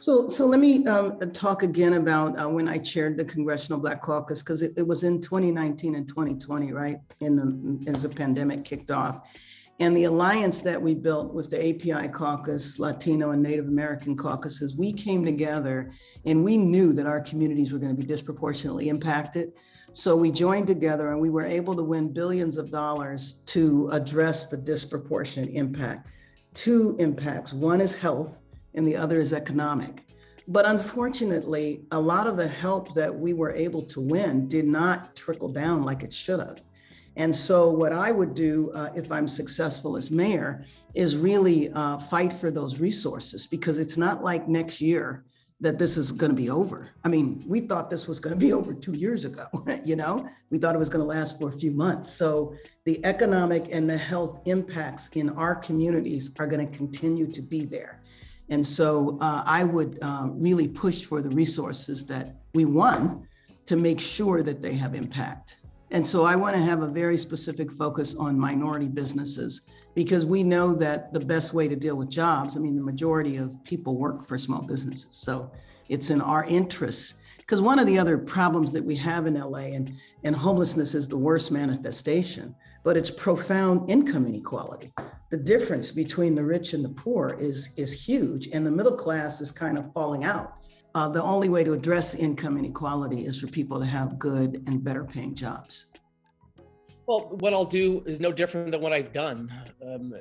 So let me talk again about when I chaired the Congressional Black Caucus, because it was in 2019 and 2020, right? As the pandemic kicked off. And the alliance that we built with the AAPI caucus, Latino and Native American caucuses, we came together and we knew that our communities were going to be disproportionately impacted. So we joined together and we were able to win billions of dollars to address the disproportionate impact. Two impacts, one is health and the other is economic. But unfortunately, a lot of the help that we were able to win did not trickle down like it should have. And so what I would do if I'm successful as mayor is really fight for those resources, because it's not like next year that this is going to be over. I mean, we thought this was going to be over 2 years ago, we thought it was going to last for a few months. So the economic and the health impacts in our communities are going to continue to be there. And so I would really push for the resources that we won to make sure that they have impact. And so I want to have a very specific focus on minority businesses, because we know that the best way to deal with jobs, the majority of people work for small businesses. So it's in our interests, because one of the other problems that we have in LA, and homelessness is the worst manifestation, but it's profound income inequality. The difference between the rich and the poor is huge, and the middle class is kind of falling out. The only way to address income inequality is for people to have good and better paying jobs. Well, what I'll do is no different than what I've done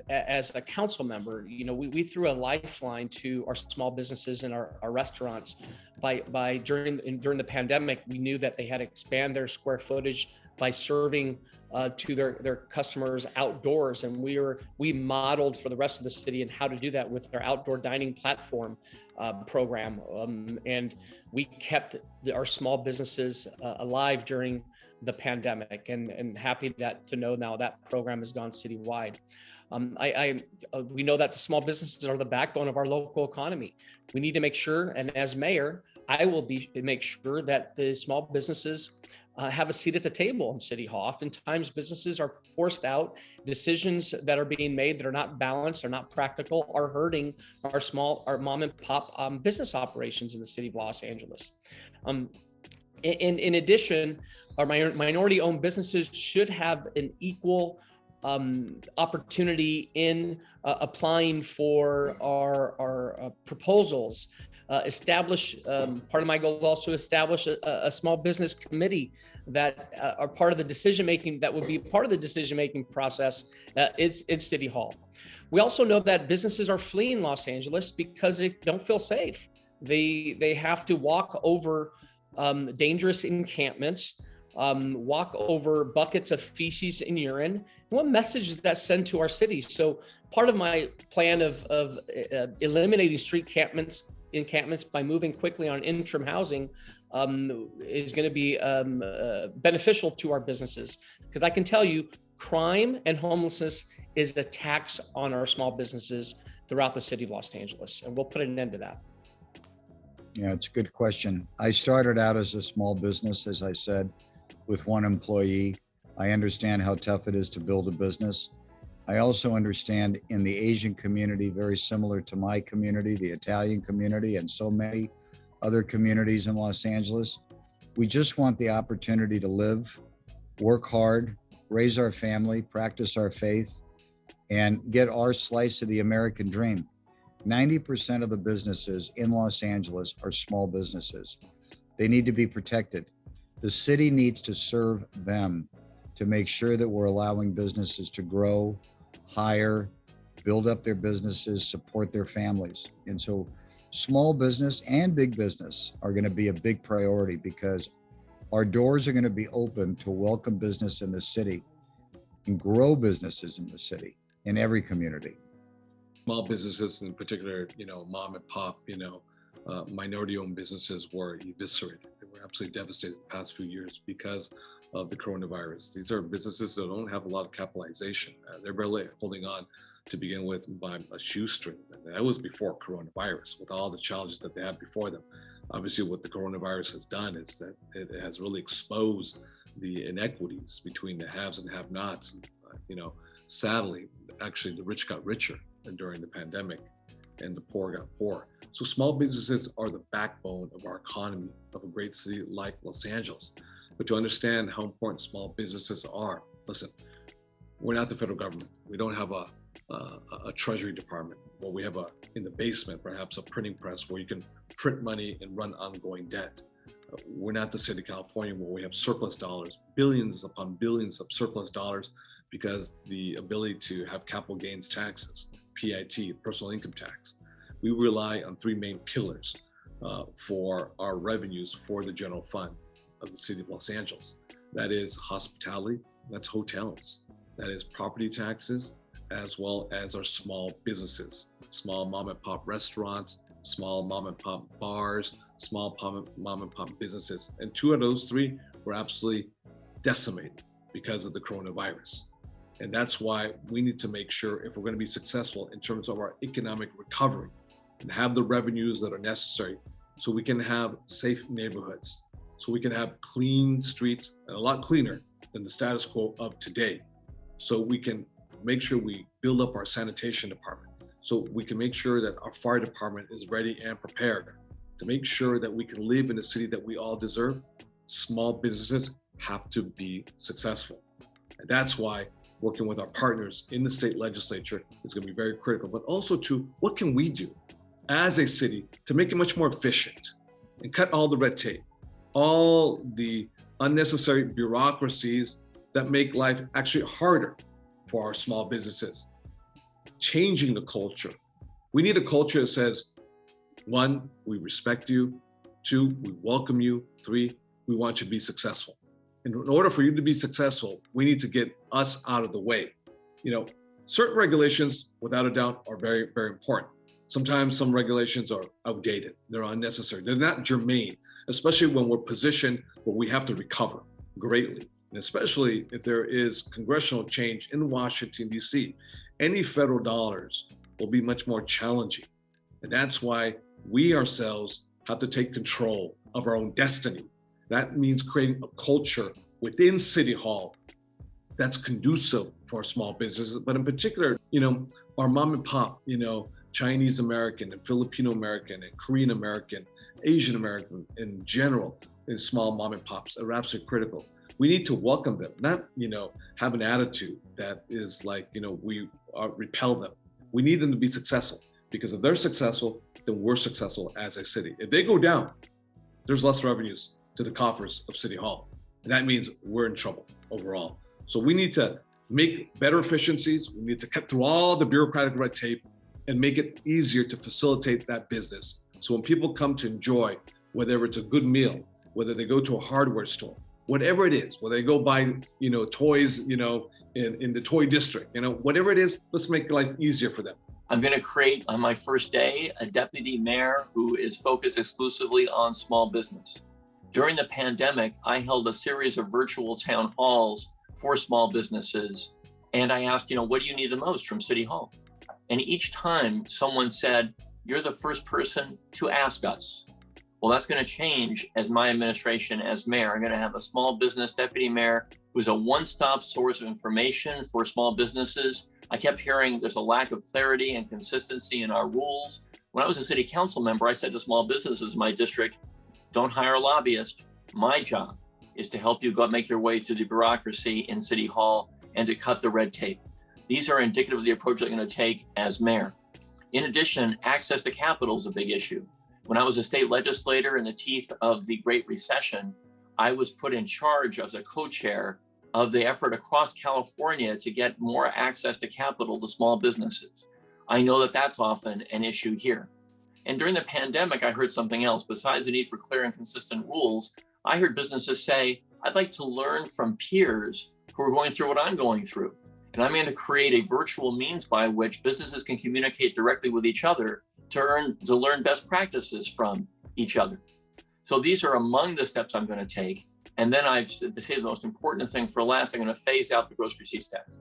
as a council member. We threw a lifeline to our small businesses and our restaurants by during the pandemic. We knew that they had to expand their square footage by serving to their customers outdoors, and we modeled for the rest of the city and how to do that with our outdoor dining platform program, and we kept our small businesses alive during the pandemic, and happy to know now that program has gone citywide. We know that the small businesses are the backbone of our local economy. We need to make sure, and as mayor, I will make sure that the small businesses have a seat at the table in City Hall. Oftentimes, businesses are forced out. Decisions that are being made that are not balanced, are not practical, are hurting our mom and pop business operations in the city of Los Angeles. In addition, our minority-owned businesses should have an equal opportunity in applying for our proposals. Part of my goal is also establish a small business committee that are part of the decision-making, that would be part of the decision-making process. It's City Hall. We also know that businesses are fleeing Los Angeles because they don't feel safe. They have to walk over dangerous encampments, walk over buckets of feces and urine. What message does that send to our city? So part of my plan of eliminating street encampments by moving quickly on interim housing is going to be beneficial to our businesses, because I can tell you crime and homelessness is a tax on our small businesses throughout the city of Los Angeles, and we'll put an end to that. Yeah, it's a good question. I started out as a small business, as I said, with one employee. I understand how tough it is to build a business. I also understand in the Asian community, very similar to my community, the Italian community, and so many other communities in Los Angeles, we just want the opportunity to live, work hard, raise our family, practice our faith, and get our slice of the American dream. 90% of the businesses in Los Angeles are small businesses. They need to be protected. The city needs to serve them to make sure that we're allowing businesses to grow, hire, build up their businesses, support their families. And so small business and big business are going to be a big priority, because our doors are going to be open to welcome business in the city and grow businesses in the city, in every community. Small businesses in particular, mom and pop, minority-owned businesses were eviscerated. They were absolutely devastated the past few years because of the coronavirus. These are businesses that don't have a lot of capitalization. They're barely holding on to begin with by a shoestring. And that was before coronavirus, with all the challenges that they had before them. Obviously, what the coronavirus has done is that it has really exposed the inequities between the haves and have-nots. Sadly, actually, the rich got richer during the pandemic. and the poor got poorer. So small businesses are the backbone of our economy of a great city like Los Angeles. But to understand how important small businesses are, listen, we're not the federal government. We don't have a treasury department. Well, we have in the basement, perhaps a printing press where you can print money and run ongoing debt. We're not the city of California where we have surplus dollars, billions upon billions of surplus dollars, because the ability to have capital gains taxes, PIT, personal income tax. We rely on three main pillars for our revenues for the general fund of the city of Los Angeles. That is hospitality, that's hotels, that is property taxes, as well as our small businesses, small mom and pop restaurants, small mom and pop bars, small mom and pop businesses. And two of those three were absolutely decimated because of the coronavirus. And that's why we need to make sure, if we're going to be successful in terms of our economic recovery and have the revenues that are necessary, so we can have safe neighborhoods, so we can have clean streets, and a lot cleaner than the status quo of today. So we can make sure we build up our sanitation department, so we can make sure that our fire department is ready and prepared to make sure that we can live in a city that we all deserve. Small businesses have to be successful. And that's why working with our partners in the state legislature is going to be very critical, but also to what can we do as a city to make it much more efficient and cut all the red tape, all the unnecessary bureaucracies that make life actually harder for our small businesses. Changing the culture. We need a culture that says, 1, we respect you. 2, we welcome you. 3, we want you to be successful. And in order for you to be successful, we need to get us out of the way. You know, certain regulations, without a doubt, are very, very important. Sometimes some regulations are outdated. They're unnecessary. They're not germane, especially when we're positioned where we have to recover greatly. And especially if there is congressional change in Washington, D.C., any federal dollars will be much more challenging. And that's why we ourselves have to take control of our own destiny. That means creating a culture within City Hall that's conducive for small businesses, but in particular, you know, our mom and pop, you know, Chinese American and Filipino American and Korean American, Asian American in general, and small mom and pops are absolutely critical. We need to welcome them, not, you know, have an attitude that is like, you know, we repel them. We need them to be successful, because if they're successful, then we're successful as a city. If they go down, there's less revenues to the coffers of City Hall. And that means we're in trouble overall. So we need to make better efficiencies. We need to cut through all the bureaucratic red tape and make it easier to facilitate that business. So when people come to enjoy, whether it's a good meal, whether they go to a hardware store, whatever it is, whether they go buy, you know, toys, you know, in the toy district, you know, whatever it is, let's make life easier for them. I'm going to create on my first day a deputy mayor who is focused exclusively on small business. During the pandemic, I held a series of virtual town halls for small businesses. And I asked, you know, what do you need the most from City Hall? And each time someone said, you're the first person to ask us. Well, that's going to change as my administration as mayor. I'm going to have a small business deputy mayor who's a one-stop source of information for small businesses. I kept hearing there's a lack of clarity and consistency in our rules. When I was a city council member, I said to small businesses in my district, don't hire a lobbyist. My job is to help you go make your way through the bureaucracy in City Hall and to cut the red tape. These are indicative of the approach I'm going to take as mayor. In addition, access to capital is a big issue. When I was a state legislator in the teeth of the Great Recession, I was put in charge as a co-chair of the effort across California to get more access to capital to small businesses. I know that that's often an issue here. And during the pandemic, I heard something else. Besides the need for clear and consistent rules, I heard businesses say, I'd like to learn from peers who are going through what I'm going through. And I'm going to create a virtual means by which businesses can communicate directly with each other to learn best practices from each other. So these are among the steps I'm going to take. And then I've to say the most important thing for last, I'm going to phase out the gross receipts tax.